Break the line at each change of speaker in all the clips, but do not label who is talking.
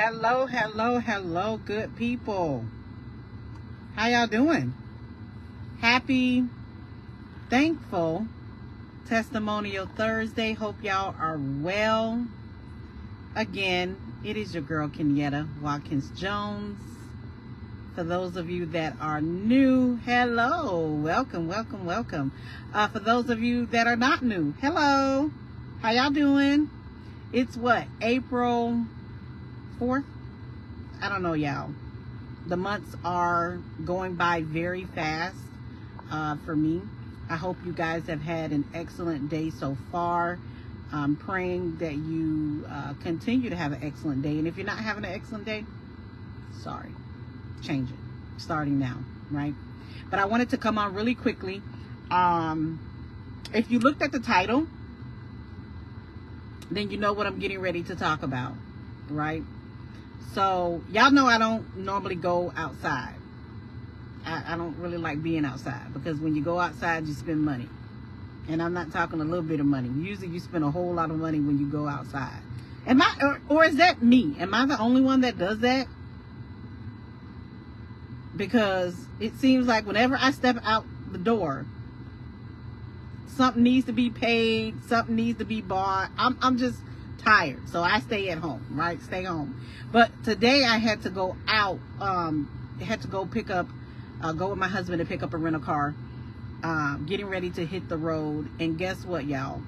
Hello, hello, hello, good people. How y'all doing? Happy, thankful Testimonial Thursday. Hope y'all are well. Again, it is your girl, Kenyatta Watkins Jones. For those of you that are new, hello. Welcome, welcome, welcome. For those of you that are not new, hello. How y'all doing? It's what? April 4th? I don't know, y'all. The months are going by very fast for me. I hope you guys have had an excellent day so far. I'm praying that you continue to have an excellent day. And if you're not having an excellent day, sorry. Change it. Starting now, right? But I wanted to come on really quickly. If you looked at the title, then you know what I'm getting ready to talk about, right? So y'all know I don't normally go outside. I don't really like being outside because when you go outside, you spend money. And I'm not talking a little bit of money. Usually you spend a whole lot of money when you go outside. Am I, or is that me? Am I the only one that does that? Because it seems like whenever I step out the door, something needs to be paid, something needs to be bought. I'm just tired, so I stay at home, right? Stay home. But today I had to go out. Had to go pick up, go with my husband to pick up a rental car. Getting ready to hit the road, and guess what, y'all?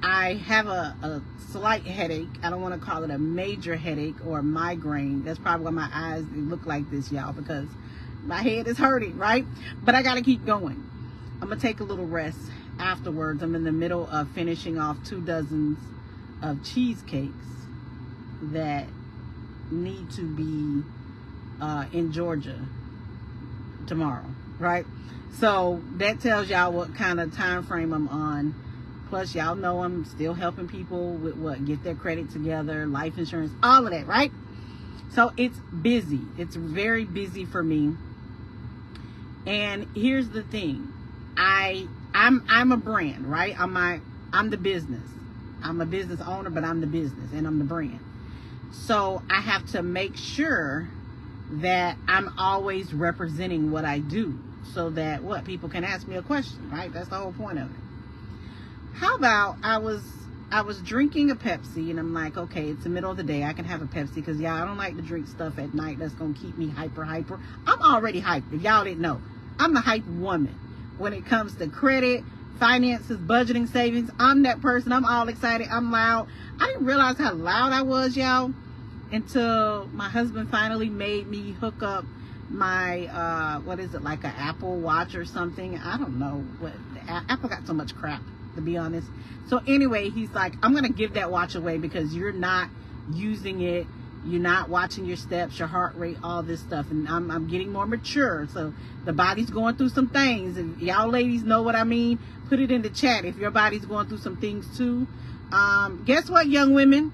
I have a slight headache. I don't want to call it a major headache or a migraine. That's probably why my eyes look like this, y'all, because my head is hurting, right? But I got to keep going. I'm going to take a little rest afterwards. I'm in the middle of finishing off 2 dozens of cheesecakes that need to be in Georgia tomorrow, right? So that tells y'all what kind of time frame I'm on. Plus, y'all know I'm still helping people with what? Get their credit together, life insurance, all of that, right? So it's busy. It's very busy for me. And here's the thing. I'm a brand, right? I'm the business. I'm a business owner, but I'm the business and I'm the brand. So I have to make sure that I'm always representing what I do so that what? People can ask me a question, right? That's the whole point of it. How about I was drinking a Pepsi and I'm like, okay, it's the middle of the day. I can have a Pepsi because y'all, I don't like to drink stuff at night that's going to keep me hyper. I'm already hyped. If y'all didn't know, I'm the hype woman when it comes to credit, finances, budgeting, savings. I'm that person. I'm all excited. I'm loud. I didn't realize how loud I was, y'all, until my husband finally made me hook up my, what is it, like an Apple Watch or something? I don't know. What Apple got so much crap, to be honest. So anyway, he's like, I'm going to give that watch away because you're not using it. You're not watching your steps, your heart rate, all this stuff. And I'm getting more mature. So the body's going through some things. And y'all ladies know what I mean. Put it in the chat if your body's going through some things too. Guess what, young women?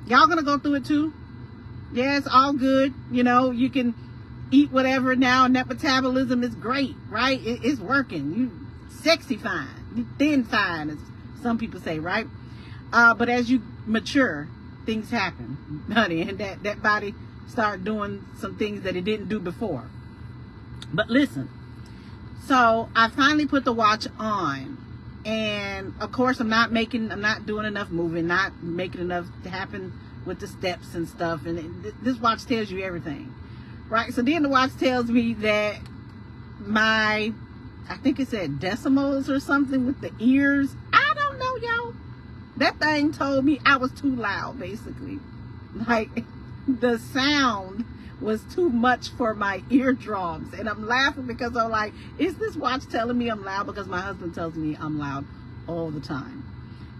Y'all going to go through it too. Yeah, it's all good. You know, you can eat whatever now and that metabolism is great, right? It's working. You sexy fine. You thin fine, as some people say, right? But as you mature, things happen, honey, and that body start doing some things that it didn't do before. But listen, so I finally put the watch on, and of course I'm not doing enough moving, not making enough to happen with the steps and stuff, and this watch tells you everything, right? So then the watch tells me that I think it said decimals or something with the ears. I don't know, y'all. That thing told me I was too loud, basically. Like, the sound was too much for my eardrums. And I'm laughing because I'm like, is this watch telling me I'm loud? Because my husband tells me I'm loud all the time.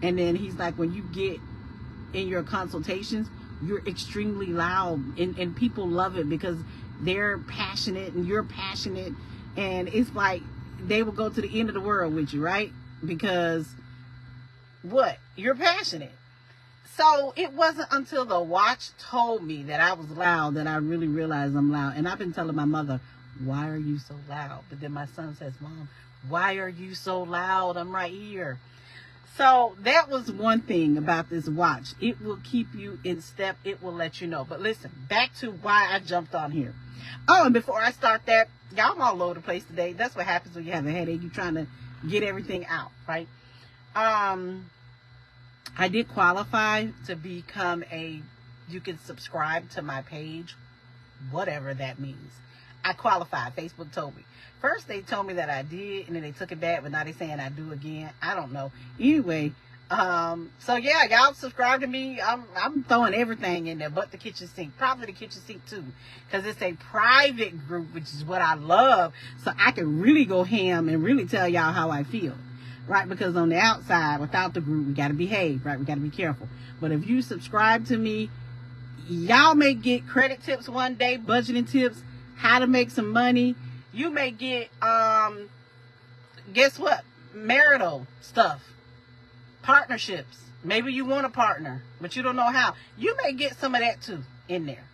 And then he's like, when you get in your consultations, you're extremely loud. And people love it because they're passionate and you're passionate. And it's like they will go to the end of the world with you, right? Because what? You're passionate. So it wasn't until the watch told me that I was loud that I really realized I'm loud. And I've been telling my mother, why are you so loud? But then my son says, Mom, why are you so loud? I'm right here. So that was one thing about this watch. It will keep you in step. It will let you know. But listen, back to why I jumped on here. Oh, and before I start that, y'all, I'm all over the place today. That's what happens when you have a headache. You're trying to get everything out, right? I did qualify to become you can subscribe to my page, whatever that means. I qualified. Facebook told me. First, they told me that I did, and then they took it back, but now they're saying I do again. I don't know. Anyway, so yeah, y'all subscribe to me. I'm throwing everything in there but the kitchen sink. Probably the kitchen sink too, because it's a private group, which is what I love. So I can really go ham and really tell y'all how I feel, right? Because on the outside, without the group, we got to behave, right? We got to be careful. But if you subscribe to me, y'all may get credit tips one day, budgeting tips, how to make some money. You may get, guess what? Marital stuff, partnerships. Maybe you want a partner, but you don't know how. You may get some of that too in there.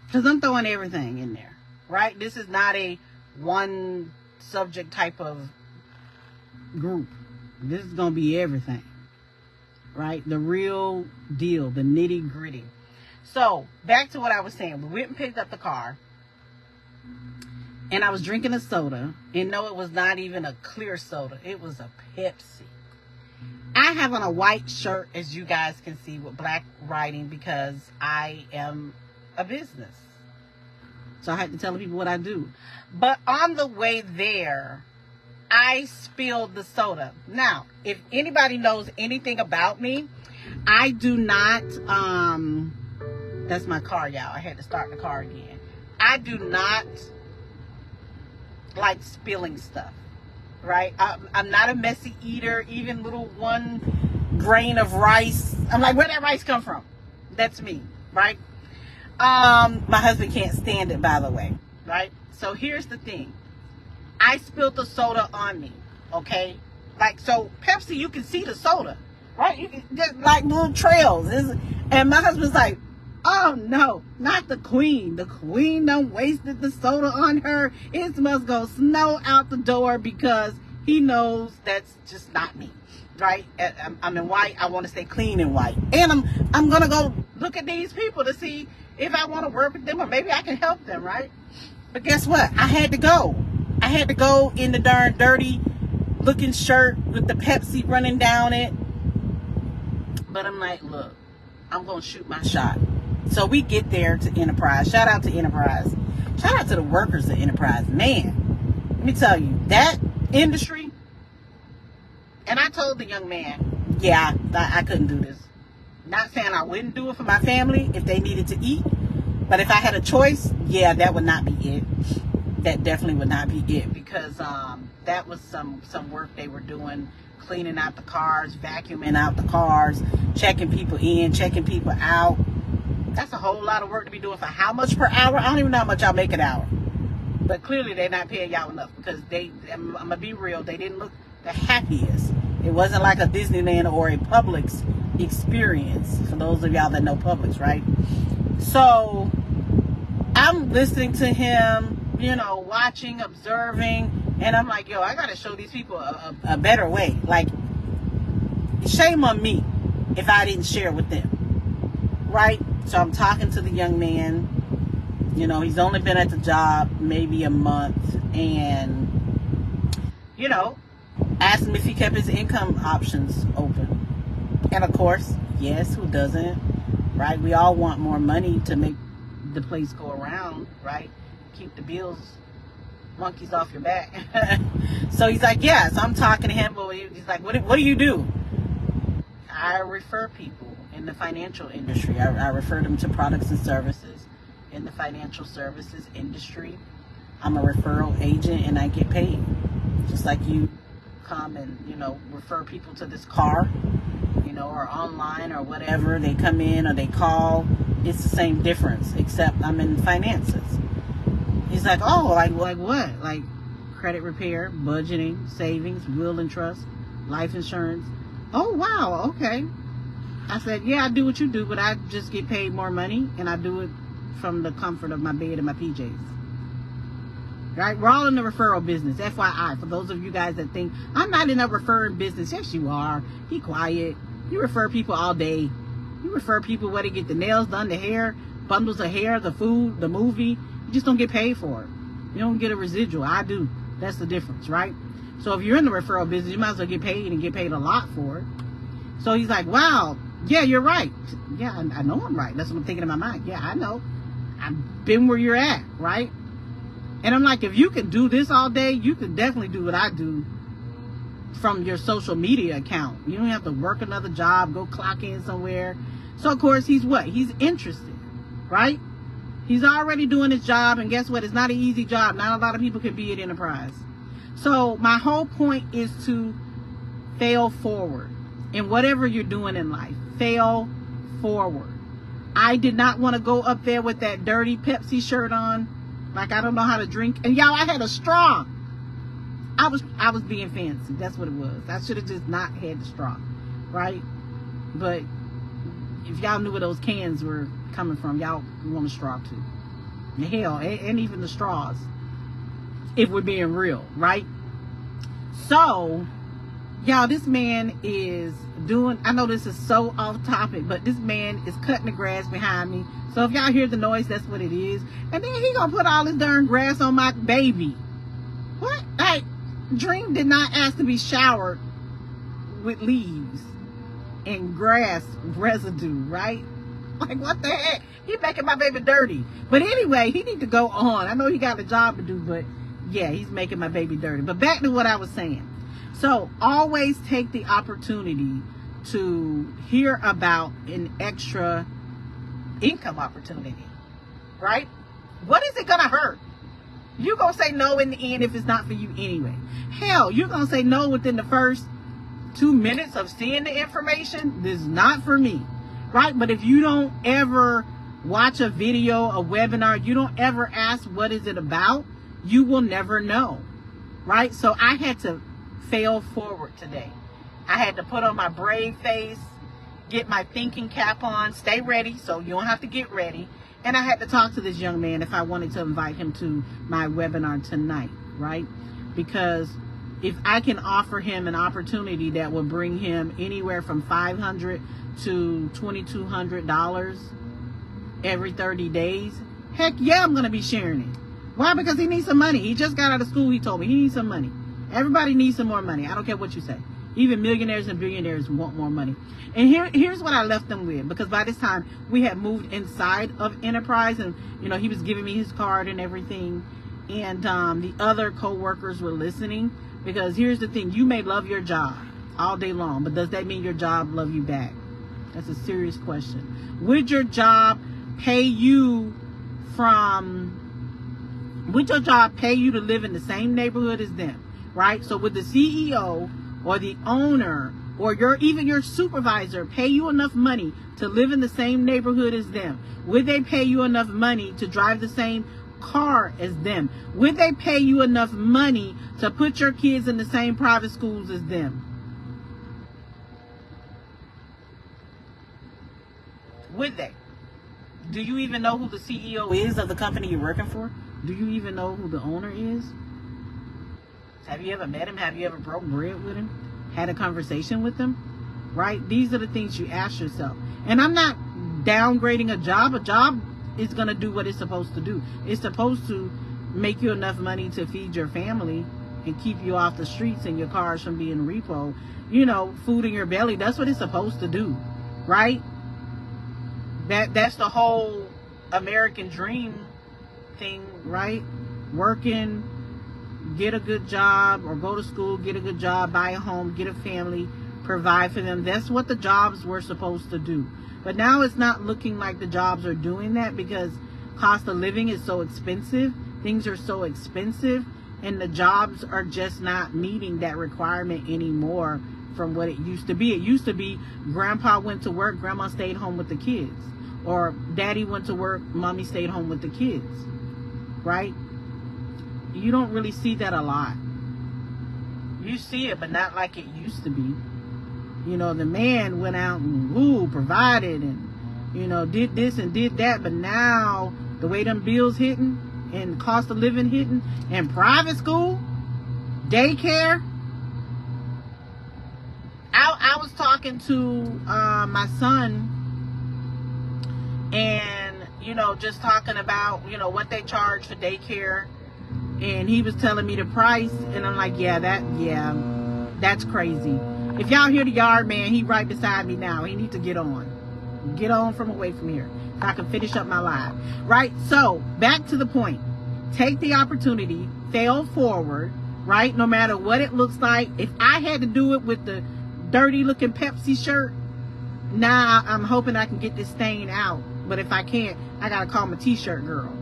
Because I'm throwing everything in there, right? This is not a one subject type of group. This is going to be everything, right? The real deal, the nitty gritty. So back to what I was saying. We went and picked up the car. And I was drinking a soda. And no, it was not even a clear soda. It was a Pepsi. I have on a white shirt, as you guys can see, with black writing because I am a business. So I had to tell the people what I do. But on the way there, I spilled the soda. Now, if anybody knows anything about me, I do not, that's my car, y'all. I had to start the car again. I do not like spilling stuff, right? I'm not a messy eater. Even little one grain of rice, I'm like, where'd that rice come from? That's me, right? My husband can't stand it, by the way, right? So here's the thing. I spilled the soda on me, okay? Like, so Pepsi, you can see the soda, right? You can, just like little trails. And my husband's like, oh no, not the queen. The queen done wasted the soda on her. It must go snow out the door because he knows that's just not me, right? I'm in white. I want to stay clean and white. And I'm going to go look at these people to see if I want to work with them or maybe I can help them, right? But guess what? I had to go. I had to go in the darn dirty looking shirt with the Pepsi running down it. But I'm like, look, I'm going to shoot my shot. So we get there to Enterprise. Shout out to Enterprise. Shout out to the workers at Enterprise. Man, let me tell you, that industry, and I told the young man, yeah, I couldn't do this. Not saying I wouldn't do it for my family if they needed to eat, but if I had a choice, yeah, that would not be it. That definitely would not be it, because that was some work they were doing, cleaning out the cars, vacuuming out the cars, checking people in, checking people out. That's a whole lot of work to be doing for how much per hour? I don't even know how much y'all make an hour. But clearly they're not paying y'all enough, because I'm going to be real, they didn't look the happiest. It wasn't like a Disneyland or a Publix experience, for those of y'all that know Publix, right? So I'm listening to him, you know, watching, observing, and I'm like, yo, I got to show these people a better way. Like, shame on me if I didn't share with them, right? So I'm talking to the young man. You know, he's only been at the job maybe a month, and, you know, asked him if he kept his income options open. And of course, yes, who doesn't, right? We all want more money to make the place go around, right? Keep the bills, monkeys off your back. So he's like, yeah. So I'm talking to him, but he's like, what do you do? I refer people in the financial industry. I refer them to products and services in the financial services industry. I'm a referral agent, and I get paid. Just like you come and, you know, refer people to this car, you know, or online or whatever. They come in or they call. It's the same difference, except I'm in finances. He's like, oh, like what? Like credit repair, budgeting, savings, will and trust, life insurance. Oh, wow, okay. I said, yeah, I do what you do, but I just get paid more money, and I do it from the comfort of my bed and my PJs. right? We're all in the referral business, FYI, for those of you guys that think I'm not in a referring business. Yes, you are. Be quiet. You refer people all day. You refer people where they get the nails done, the hair, bundles of hair, the food, the movie. You just don't get paid for it. You don't get a residual. I do. That's the difference, right? So if you're in the referral business, you might as well get paid and get paid a lot for it. So he's like, wow, yeah, you're right. Yeah, I know I'm right. That's what I'm thinking in my mind. Yeah, I know. I've been where you're at, right? And I'm like, if you can do this all day, you can definitely do what I do from your social media account. You don't have to work another job, go clock in somewhere. So, of course, he's what? He's interested, right? He's already doing his job, and guess what? It's not an easy job. Not a lot of people can be at Enterprise. So, my whole point is to fail forward in whatever you're doing in life. Fail forward. I did not want to go up there with that dirty Pepsi shirt on. Like, I don't know how to drink. And y'all, I had a straw. I was being fancy. That's what it was. I should have just not had the straw, right? But if y'all knew where those cans were coming from, y'all want a straw too. Hell, and even the straws, if we're being real, right? So, y'all, this man is doing, I know this is so off topic, but this man is cutting the grass behind me. So if y'all hear the noise, that's what it is. And then he gonna put all this darn grass on my baby. What? Like, Dream did not ask to be showered with leaves and grass residue, right? Like, what the heck? He making my baby dirty. But anyway, he need to go on. I know he got a job to do, but yeah, he's making my baby dirty. But back to what I was saying. So always take the opportunity to hear about an extra income opportunity, right? What is it gonna hurt? You're gonna say no in the end if it's not for you anyway. Hell, you're gonna say no within the first 2 minutes of seeing the information. This is not for me, right? But if you don't ever watch a video, a webinar, you don't ever ask what is it about, you will never know, right? So I had to fail forward today. I had to put on my brave face, get my thinking cap on, stay ready so you don't have to get ready. And I had to talk to this young man if I wanted to invite him to my webinar tonight, right? Because if I can offer him an opportunity that will bring him anywhere from $500 to $2,200 every 30 days, heck yeah, I'm going to be sharing it. Why? Because he needs some money. He just got out of school. He told me he needs some money. Everybody needs some more money. I don't care what you say. Even millionaires and billionaires want more money. And here's what I left them with, because by this time we had moved inside of Enterprise, and you know, he was giving me his card and everything, and the other co-workers were listening. Because here's the thing, you may love your job all day long, but does that mean your job love you back? That's a serious question. Would your job pay you to live in the same neighborhood as them, right? So would the CEO or the owner or even your supervisor pay you enough money to live in the same neighborhood as them? Would they pay you enough money to drive the same car as them? Would they pay you enough money to put your kids in the same private schools as them? Would they? Do you even know who the CEO is of the company you're working for? Do you even know who the owner is? Have you ever met him? Have you ever broke bread with him? Had a conversation with him? Right? These are the things you ask yourself. And I'm not downgrading a job. A job is going to do what it's supposed to do. It's supposed to make you enough money to feed your family and keep you off the streets and your cars from being repo. You know, food in your belly. That's what it's supposed to do. Right? That's the whole American dream thing, right? Working, get a good job, or go to school, get a good job, buy a home, get a family, provide for them. That's what the jobs were supposed to do. But now it's not looking like the jobs are doing that, because cost of living is so expensive. Things are so expensive, and the jobs are just not meeting that requirement anymore from what it used to be. It used to be grandpa went to work, grandma stayed home with the kids. Or daddy went to work, mommy stayed home with the kids. Right? You don't really see that a lot. You see it, but not like it used to be. You know, the man went out and provided and, you know, did this and did that. But now, the way them bills hitting, and cost of living hitting, and private school, daycare. I was talking to my son, and just talking about what they charge for daycare, and he was telling me the price, and I'm like, that's crazy. If y'all hear the yard man, he right beside me now. He needs to get on from away from here so I can finish up my live. Right? So back to the point. Take the opportunity, fail forward, right? No matter what it looks like. If I had to do it with the dirty looking Pepsi shirt, now I'm hoping I can get this stain out. But if I can't, I gotta call my t-shirt girl,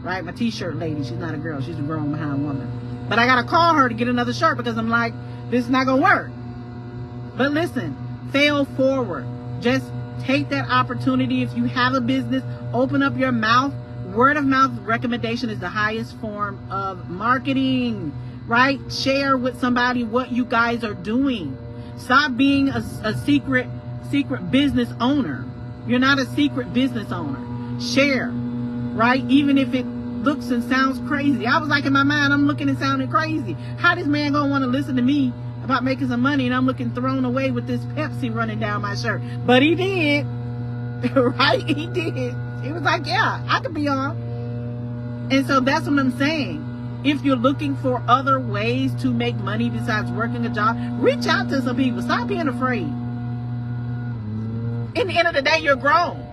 right? My t-shirt lady. She's not a girl, she's a grown behind woman. But I gotta call her to get another shirt because I'm like, this is not gonna work. But listen, fail forward. Just take that opportunity. If you have a business, open up your mouth. Word of mouth recommendation is the highest form of marketing, right? Share with somebody what you guys are doing. Stop being a secret business owner. You're not a secret business owner. Share, right? Even if it looks and sounds crazy. I was like, in my mind, I'm looking and sounding crazy. How this man gonna want to listen to me about making some money, and I'm looking thrown away with this Pepsi running down my shirt? But he did. Right? He did. He was like, yeah, I could be on. And so that's what I'm saying. If you're looking for other ways to make money besides working a job, reach out to some people. Stop being afraid. In the end of the day, you're grown.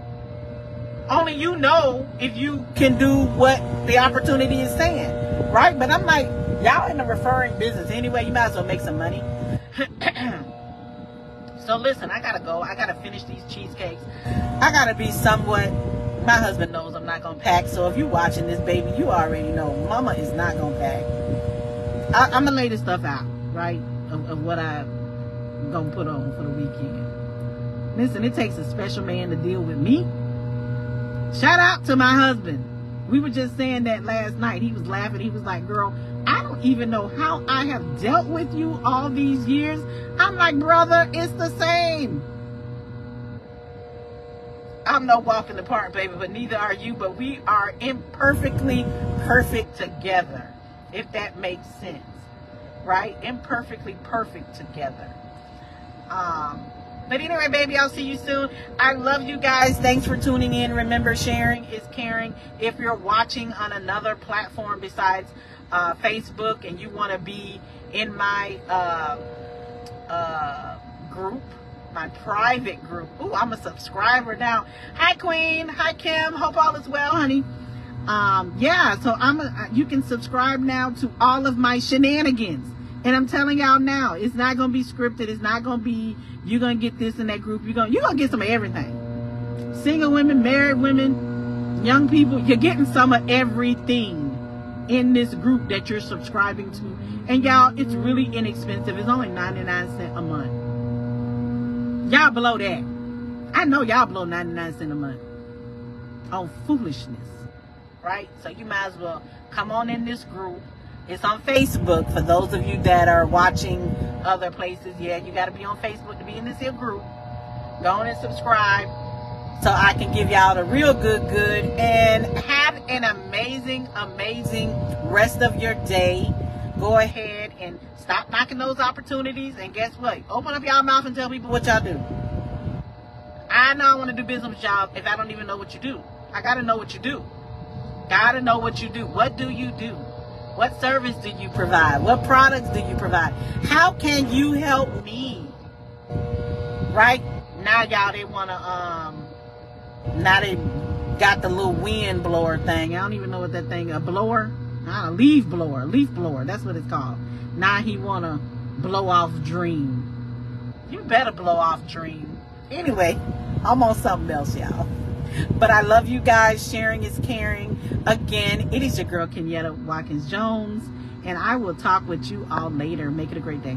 Only you know if you can do what the opportunity is saying, right? But I'm like, y'all in the referring business anyway, you might as well make some money. So listen, I gotta go. I gotta finish these cheesecakes. I gotta be somewhat, my husband knows I'm not gonna pack, so if you're watching this, baby, you already know mama is not gonna pack. I'm gonna lay this stuff out, right, of what I'm gonna put on for the weekend. Listen, it takes a special man to deal with me. Shout out to my husband. We were just saying that last night. He was laughing. He was like, girl, I don't even know how I have dealt with you all these years. I'm like, brother, it's the same. I'm no walk in the park, baby, but neither are you. But we are imperfectly perfect together, if that makes sense, right? Imperfectly perfect together. But anyway, baby, I'll see you soon. I love you guys. Thanks for tuning in. Remember, sharing is caring. If you're watching on another platform besides Facebook and you want to be in my group, my private group. Ooh, I'm a subscriber now. Hi, Queen. Hi, Kim. Hope all is well, honey. Yeah, so you can subscribe now to all of my shenanigans. And I'm telling y'all now, it's not going to be scripted. It's not going to be, you're going to get this in that group. You're going to get some of everything. Single women, married women, young people, you're getting some of everything in this group that you're subscribing to. And y'all, it's really inexpensive. It's only 99 cents a month. Y'all below that. I know y'all below 99 cents a month on foolishness, right? So you might as well come on in this group. It's on Facebook for those of you that are watching other places. Yeah, you got to be on Facebook to be in this here group. Go on and subscribe so I can give y'all the real good. And have an amazing rest of your day. Go ahead and stop knocking those opportunities. And guess what? Open up y'all mouth and tell people what y'all do. I know I want to do business with y'all if I don't even know what you do. I got to know what you do. Got to know what you do. What do you do? What service do you provide? What products do you provide? How can you help me? Right? Now y'all, they want to, now they got the little wind blower thing. I don't even know what that thing, a blower? A leaf blower. That's what it's called. Now he want to blow off Dream. You better blow off Dream. Anyway, I'm on something else, y'all. But I love you guys. Sharing is caring. Again, it is your girl, Kenyetta Watkins Jones. And I will talk with you all later. Make it a great day.